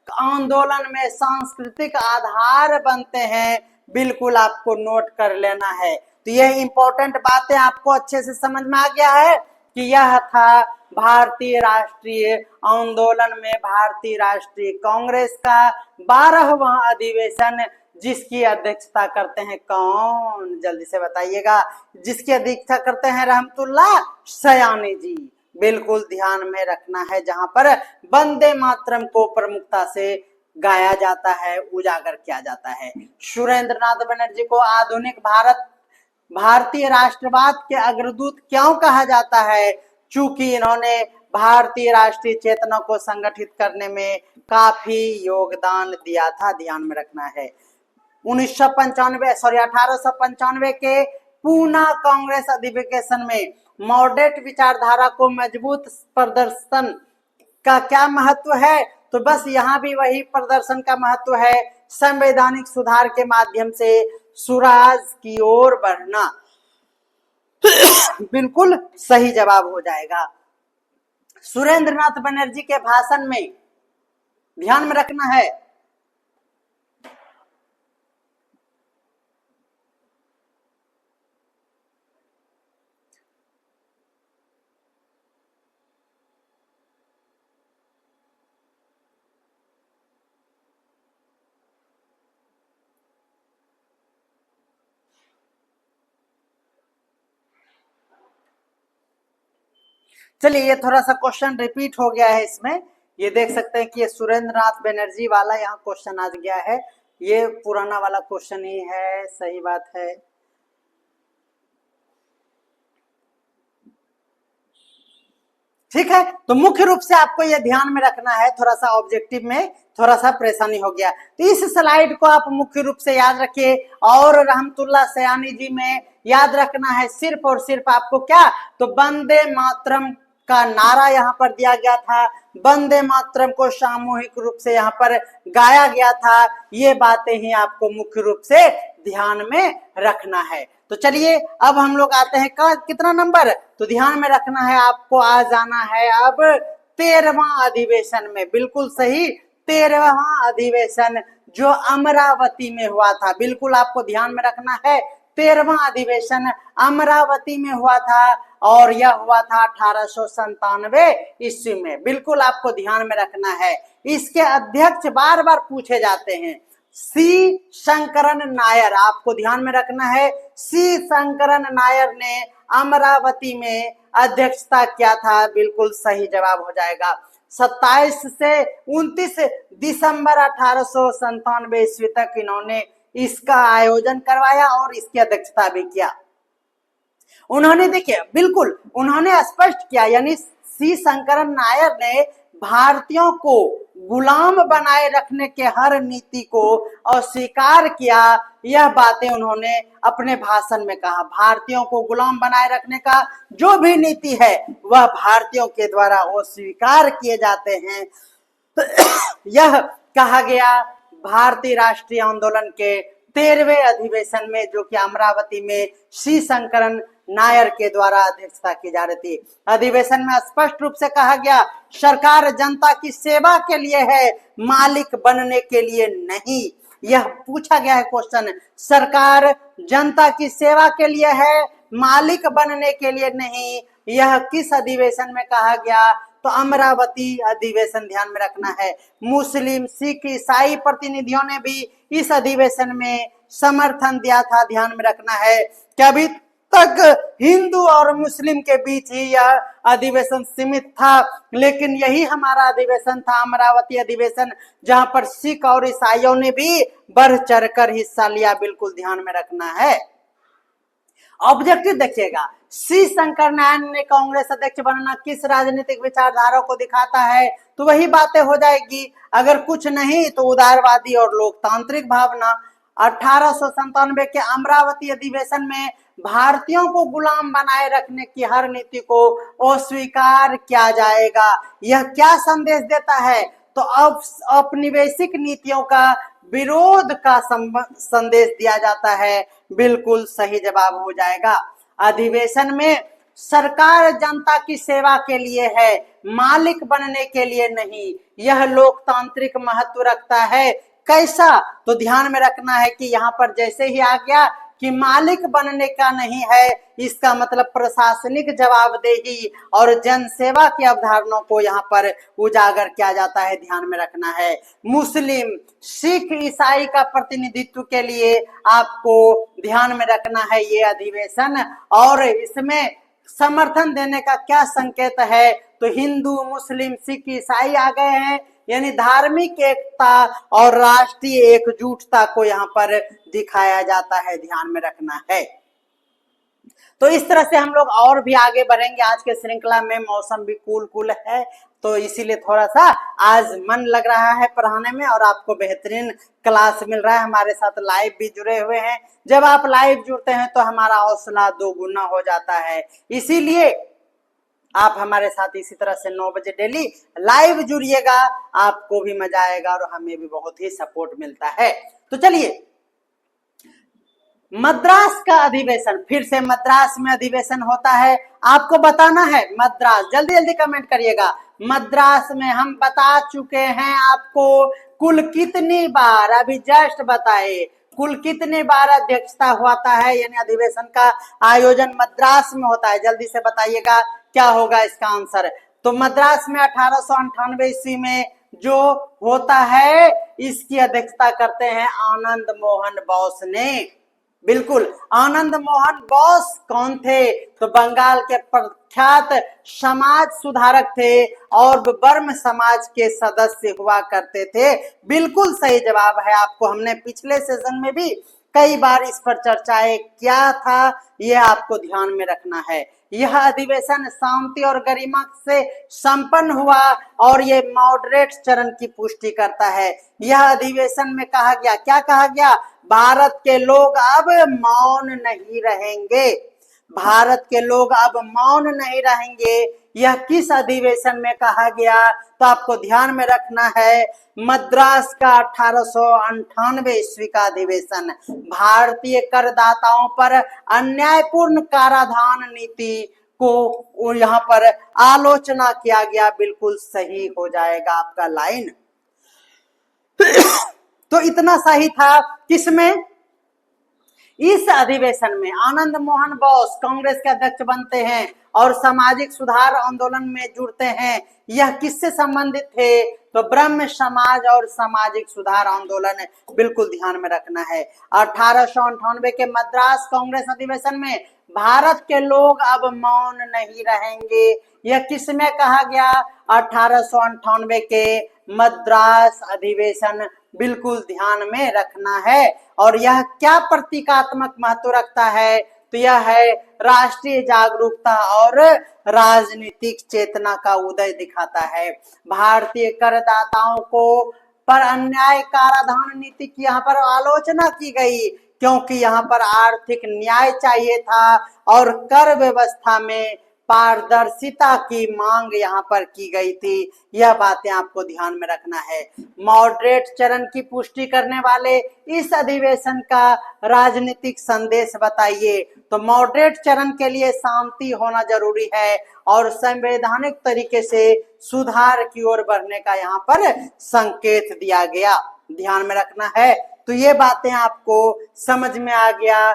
आंदोलन में सांस्कृतिक आधार बनते हैं, बिल्कुल आपको नोट कर लेना है। तो यह इंपॉर्टेंट बातें आपको अच्छे से समझ में आ गया है कि यह था भारतीय राष्ट्रीय आंदोलन में भारतीय राष्ट्रीय कांग्रेस का 12वां अधिवेशन, जिसकी अध्यक्षता करते हैं कौन, जल्दी से बताइएगा। जिसकी अध्यक्षता करते हैं रहमतुल्लाह सयानी जी। बिल्कुल ध्यान में रखना है, जहां पर वंदे मातरम को प्रमुखता से गाया जाता है, उजागर किया जाता है। सुरेंद्र नाथ बनर्जी को आधुनिक भारतीय राष्ट्रवाद के अग्रदूत क्यों कहा जाता है? चूंकि इन्होंने भारतीय राष्ट्रीय चेतना को संगठित करने में काफी योगदान दिया था, ध्यान में रखना है। 1895 के पूना कांग्रेस अधिवेशन में मॉडरेट विचारधारा को मजबूत प्रदर्शन का क्या महत्व है? तो बस यहाँ भी वही प्रदर्शन का महत्व है, संवैधानिक सुधार के माध्यम से सुराज की ओर बढ़ना। बिल्कुल सही जवाब हो जाएगा। सुरेंद्र नाथ बनर्जी के भाषण में ध्यान में रखना है, चलिए ये थोड़ा सा क्वेश्चन रिपीट हो गया है इसमें, ये देख सकते हैं कि ये सुरेंद्र नाथ बनर्जी वाला यहाँ क्वेश्चन आ गया है, ये पुराना वाला क्वेश्चन ही है, सही बात है। ठीक है, तो मुख्य रूप से आपको ये ध्यान में रखना है, थोड़ा सा ऑब्जेक्टिव में थोड़ा सा परेशानी हो गया, तो इस स्लाइड को आप मुख्य रूप से याद रखिए। और रहमतुल्लाह सयानी जी में याद रखना है सिर्फ और सिर्फ आपको क्या, तो वंदे मातरम का नारा यहाँ पर दिया गया था, वंदे मातरम को सामूहिक रूप से यहाँ पर गाया गया था, ये बातें ही आपको मुख्य रूप से ध्यान में रखना है। तो चलिए अब हम लोग आते हैं कितना नंबर, तो ध्यान में रखना है आपको, आ जाना है अब 13वां अधिवेशन में। बिल्कुल सही, 13वां अधिवेशन जो अमरावती में हुआ था, बिल्कुल आपको ध्यान में रखना है। 13वां अधिवेशन अमरावती में हुआ था और यह हुआ था 1897 ईस्वी में, बिल्कुल आपको ध्यान में रखना है। इसके अध्यक्ष बार बार पूछे जाते हैं, सी शंकरन नायर, आपको ध्यान में रखना है, सी शंकरन नायर ने अमरावती में अध्यक्षता किया था, बिल्कुल सही जवाब हो जाएगा। 27 से 29 दिसंबर 1897 ईस्वी तक इन्होंने इसका आयोजन करवाया और इसकी अध्यक्षता भी किया। उन्होंने देखिए बिल्कुल उन्होंने स्पष्ट किया, यानी सी शंकरन नायर ने भारतीयों को गुलाम बनाए रखने के हर नीति को अस्वीकार किया। यह बातें उन्होंने अपने भाषण में कहा, भारतीयों को गुलाम बनाए रखने का जो भी नीति है वह भारतीयों के द्वारा अस्वीकार किए जाते हैं। यह कहा गया भारतीय राष्ट्रीय आंदोलन के 13वें अधिवेशन में, जो कि अमरावती में सी शंकरन नायर के द्वारा अध्यक्षता की जा रही थी। अधिवेशन में स्पष्ट रूप से कहा गया, सरकार जनता की सेवा के लिए है, मालिक बनने के लिए नहीं। यह पूछा गया है क्वेश्चन, सरकार जनता की सेवा के लिए है, मालिक बनने के लिए नहीं। यह किस अधिवेशन में कहा गया, तो अमरावती अधिवेशन, ध्यान में रखना है। मुस्लिम, सिख, ईसाई प्रतिनिधियों ने भी इस अधिवेशन में समर्थन दिया था, ध्यान में रखना है। कभी तक हिंदू और मुस्लिम के बीच ही यह अधिवेशन सीमित था, लेकिन यही हमारा अधिवेशन था, अमरावती अधिवेशन, जहां पर सिख और ईसाइयों ने भी बढ़ चढ़कर हिस्सा लिया, बिल्कुल ध्यान में रखना है। ऑब्जेक्टिव देखिएगा, सी शंकर नारायण ने कांग्रेस अध्यक्ष बनना किस राजनीतिक विचारधारा को दिखाता है? तो वही बातें हो जाएगी, अगर कुछ नहीं तो उदारवादी और लोकतांत्रिक भावना। 1897 के अमरावती अधिवेशन में भारतीयों को गुलाम बनाए रखने की हर नीति को अस्वीकार किया जाएगा। यह क्या संदेश देता है? तो अब औपनिवेशिक नीतियों का विरोध का संदेश दिया जाता है। बिल्कुल सही जवाब हो जाएगा। अधिवेशन में सरकार जनता की सेवा के लिए है, मालिक बनने के लिए नहीं। यह लोकतांत्रिक महत्व रखता है। कैसा? तो ध्यान में रखना है कि यहाँ पर जैसे ही आ गया कि मालिक बनने का नहीं है, इसका मतलब प्रशासनिक जवाबदेही और जनसेवा की अवधारणाओं को यहाँ पर उजागर किया जाता है। ध्यान में रखना है। मुस्लिम, सिख, ईसाई का प्रतिनिधित्व के लिए आपको ध्यान में रखना है ये अधिवेशन। और इसमें समर्थन देने का क्या संकेत है? तो हिंदू, मुस्लिम, सिख, ईसाई आ गए हैं, यानी धार्मिक एकता और राष्ट्रीय एकजुटता को यहाँ पर दिखाया जाता है। ध्यान में रखना है। तो इस तरह से हम लोग और भी आगे बढ़ेंगे। आज के श्रृंखला में मौसम भी कूल है, तो इसीलिए थोड़ा सा आज मन लग रहा है पढ़ाने में और आपको बेहतरीन क्लास मिल रहा है। हमारे साथ लाइव भी जुड़े हुए हैं। जब आप लाइव जुड़ते हैं तो हमारा हौसला 2 गुना हो जाता है। इसीलिए आप हमारे साथ इसी तरह से 9 बजे डेली लाइव जुड़िएगा, आपको भी मजा आएगा और हमें भी बहुत ही सपोर्ट मिलता है। तो चलिए, मद्रास का अधिवेशन, फिर से मद्रास में अधिवेशन होता है, आपको बताना है मद्रास। जल्दी जल्दी कमेंट करिएगा। मद्रास में हम बता चुके हैं आपको कुल कितनी बार, अभी जस्ट बताए कुल कितने बार अध्यक्षता होता है, यानी अधिवेशन का आयोजन मद्रास में होता है। जल्दी से बताइएगा क्या होगा इसका आंसर। तो मद्रास में 1898 ईस्वी में जो होता है, इसकी अध्यक्षता करते हैं आनंद मोहन बोस ने। बिल्कुल, आनंद मोहन बोस कौन थे? तो बंगाल के प्रख्यात समाज सुधारक थे और ब्रह्म समाज के सदस्य हुआ करते थे। बिल्कुल सही जवाब है। आपको हमने पिछले सेशन में भी कई बार इस पर चर्चाएं किया था, यह आपको ध्यान में रखना है। यह अधिवेशन शांति और गरिमा से संपन्न हुआ और ये मॉडरेट चरण की पुष्टि करता है। यह अधिवेशन में कहा गया, क्या कहा गया? भारत के लोग अब मौन नहीं रहेंगे। भारत के लोग अब मौन नहीं रहेंगे। यह किस अधिवेशन में कहा गया? तो आपको ध्यान में रखना है मद्रास का 1898 ईस्वी का अधिवेशन। भारतीय करदाताओं पर अन्यायपूर्ण कराधान नीति को यहाँ पर आलोचना किया गया। बिल्कुल सही हो जाएगा आपका लाइन। तो इतना सही था। किसमें? इस अधिवेशन में आनंद मोहन बोस कांग्रेस के अध्यक्ष बनते हैं और सामाजिक सुधार आंदोलन में जुड़ते हैं। यह किससे संबंधित थे? तो ब्रह्म समाज और सामाजिक सुधार आंदोलन। बिल्कुल ध्यान में रखना है। 1898 के मद्रास कांग्रेस अधिवेशन में भारत के लोग अब मौन नहीं रहेंगे, यह किसमें कहा गया? 1898 के मद्रास अधिवेशन। बिल्कुल ध्यान में रखना है। और यह क्या प्रतीकात्मक महत्व रखता है? तो यह है राष्ट्रीय जागरूकता और राजनीतिक चेतना का उदय दिखाता है। भारतीय करदाताओं को पर अन्याय कराधान नीति की यहाँ पर आलोचना की गई, क्योंकि यहाँ पर आर्थिक न्याय चाहिए था और कर व्यवस्था में पारदर्शिता की मांग यहाँ पर की गई थी। यह बातें आपको ध्यान में रखना है। मॉडरेट चरण की पुष्टि करने वाले इस अधिवेशन का राजनीतिक संदेश बताइए। तो मॉडरेट चरण के लिए शांति होना जरूरी है और संवैधानिक तरीके से सुधार की ओर बढ़ने का यहाँ पर संकेत दिया गया। ध्यान में रखना है। तो ये बातें आपको समझ में आ गया।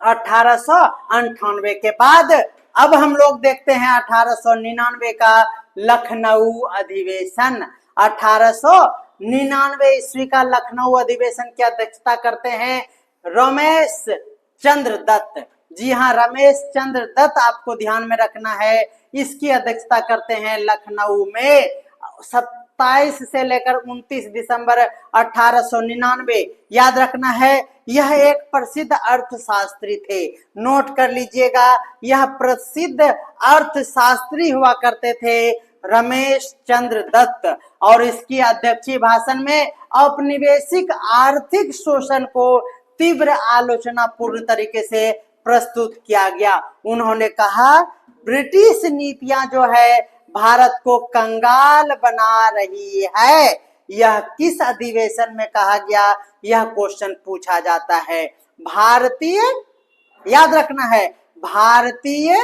1898 के बाद अब हम लोग देखते हैं 1899 का लखनऊ अधिवेशन। 1899 ईस्वी का लखनऊ अधिवेशन की अध्यक्षता करते हैं रमेश चंद्र दत्त। जी हाँ, रमेश चंद्र दत्त आपको ध्यान में रखना है। इसकी अध्यक्षता करते हैं लखनऊ में। सब 27 से लेकर 29 दिसंबर 1899। याद रखना है, यह एक प्रसिद्ध अर्थशास्त्री थे। नोट कर लीजिएगा, यह प्रसिद्ध अर्थशास्त्री हुआ करते थे रमेश चंद्र दत्त। और इसकी अध्यक्षीय भाषण में औपनिवेशिक आर्थिक शोषण को तीव्र आलोचना पूर्ण तरीके से प्रस्तुत किया गया। उन्होंने कहा, ब्रिटिश नीतियां जो है भारत को कंगाल बना रही है। यह किस अधिवेशन में कहा गया, यह क्वेश्चन पूछा जाता है। भारतीय, याद रखना है, भारतीय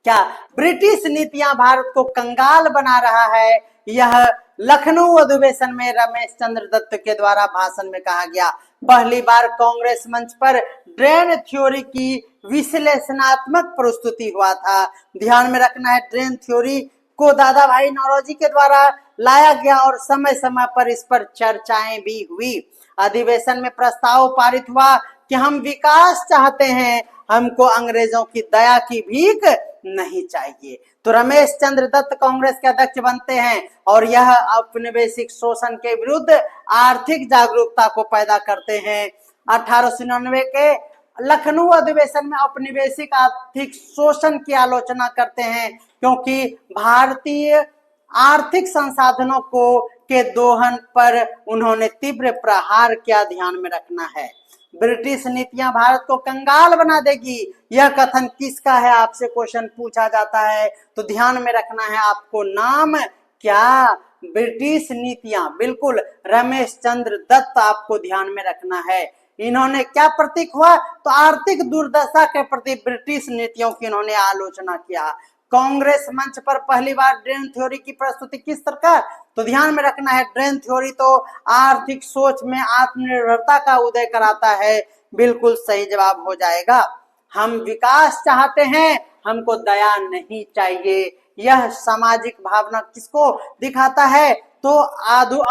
क्या ब्रिटिश नीतियां भारत को कंगाल बना रहा है, यह लखनऊ अधिवेशन में रमेश चंद्र दत्त के द्वारा भाषण में कहा गया। पहली बार कांग्रेस मंच पर ड्रेन थ्योरी की विश्लेषणात्मक प्रस्तुति हुआ था। ध्यान में रखना है, ड्रेन थ्योरी को दादा भाई नौरोजी के द्वारा लाया गया और समय समय पर इस पर चर्चाएं भी हुई। अधिवेशन में प्रस्ताव पारित हुआ कि हम विकास चाहते हैं, हमको अंग्रेजों की दया की भीख नहीं चाहिए। तो रमेश चंद्र दत्त कांग्रेस के अध्यक्ष बनते हैं और यह औपनिवेशिक शोषण के विरुद्ध आर्थिक जागरूकता को पैदा करते हैं। 1899 के लखनऊ अधिवेशन में औपनिवेशिक आर्थिक शोषण की आलोचना करते हैं, क्योंकि भारतीय आर्थिक संसाधनों को के दोहन पर उन्होंने तीव्र प्रहार किया। ध्यान में रखना है, ब्रिटिश नीतियां भारत को कंगाल बना देगी, यह कथन किसका है, आपसे क्वेश्चन पूछा जाता है। तो ध्यान में रखना है आपको, नाम क्या, ब्रिटिश नीतियां, बिल्कुल रमेश चंद्र दत्त आपको ध्यान में रखना है। इन्होंने क्या प्रतीक हुआ, तो आर्थिक दुर्दशा के प्रति ब्रिटिश नीतियों की इन्होंने आलोचना किया। कांग्रेस मंच पर पहली बार ड्रेन थ्योरी की प्रस्तुति किस तरह, तो ध्यान में रखना है, ड्रेन थ्योरी तो आर्थिक सोच में आत्मनिर्भरता का उदय कराता है। बिल्कुल सही जवाब हो जाएगा। हम विकास चाहते हैं, हमको दया नहीं चाहिए। यह सामाजिक भावना किसको दिखाता है, तो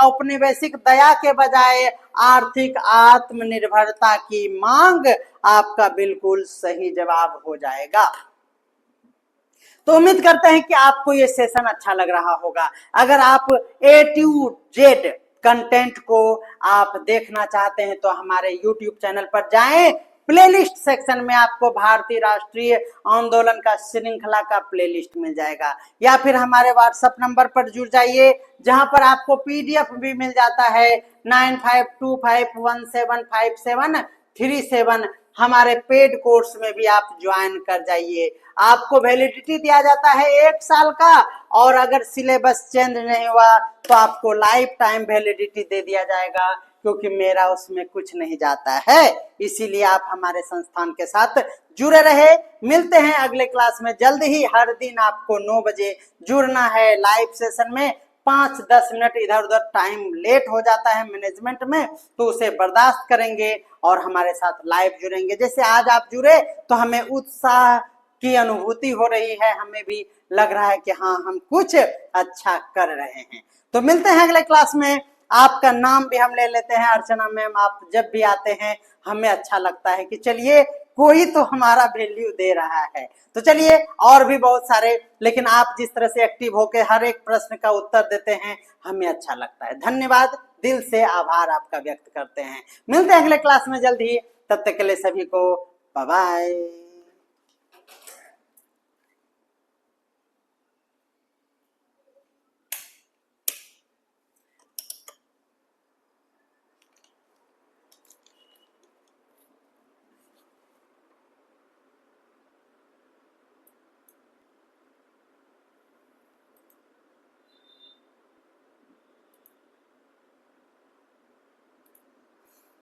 औपनिवेशिक दया के बजाय आर्थिक आत्मनिर्भरता की मांग आपका बिल्कुल सही जवाब हो जाएगा। तो उम्मीद करते हैं कि आपको ये सेशन अच्छा लग रहा होगा। अगर आप A to Z कंटेंट को आप देखना चाहते हैं तो हमारे YouTube चैनल पर जाएं, प्लेलिस्ट सेक्शन में आपको भारतीय राष्ट्रीय आंदोलन का श्रृंखला का प्लेलिस्ट मिल जाएगा, या फिर हमारे व्हाट्सएप नंबर पर जुड़ जाइए, जहां पर आपको PDF भी मिल जाता है 9525175737। हमारे पेड कोर्स में भी आप ज्वाइन कर जाइए। आपको वैलिडिटी दिया जाता है 1 साल का, और अगर सिलेबस चेंज नहीं हुआ तो आपको लाइफ टाइम वैलिडिटी दे दिया जाएगा, क्योंकि मेरा उसमें कुछ नहीं जाता है। इसीलिए आप हमारे संस्थान के साथ जुड़े रहे। मिलते हैं अगले क्लास में जल्द ही। हर दिन आपको 9 बजे जुड़ना है लाइव सेशन में। 5-10 मिनट इधर उधर टाइम लेट हो जाता है मैनेजमेंट में, तो उसे बर्दाश्त करेंगे और हमारे साथ लाइव जुड़ेंगे। जैसे आज आप जुड़े तो हमें उत्साह की अनुभूति हो रही है, हमें भी लग रहा है कि हाँ, हम कुछ अच्छा कर रहे हैं। तो मिलते हैं अगले क्लास में। आपका नाम भी हम ले लेते हैं, अर्चना मैम। आप जब भी आते हैं हमें अच्छा लगता है कि चलिए कोई तो हमारा वैल्यू दे रहा है। तो चलिए, और भी बहुत सारे, लेकिन आप जिस तरह से एक्टिव होकर हर एक प्रश्न का उत्तर देते हैं हमें अच्छा लगता है। धन्यवाद, दिल से आभार आपका व्यक्त करते हैं। मिलते हैं अगले क्लास में जल्द ही, तब तक के लिए सभी को बाय बाय।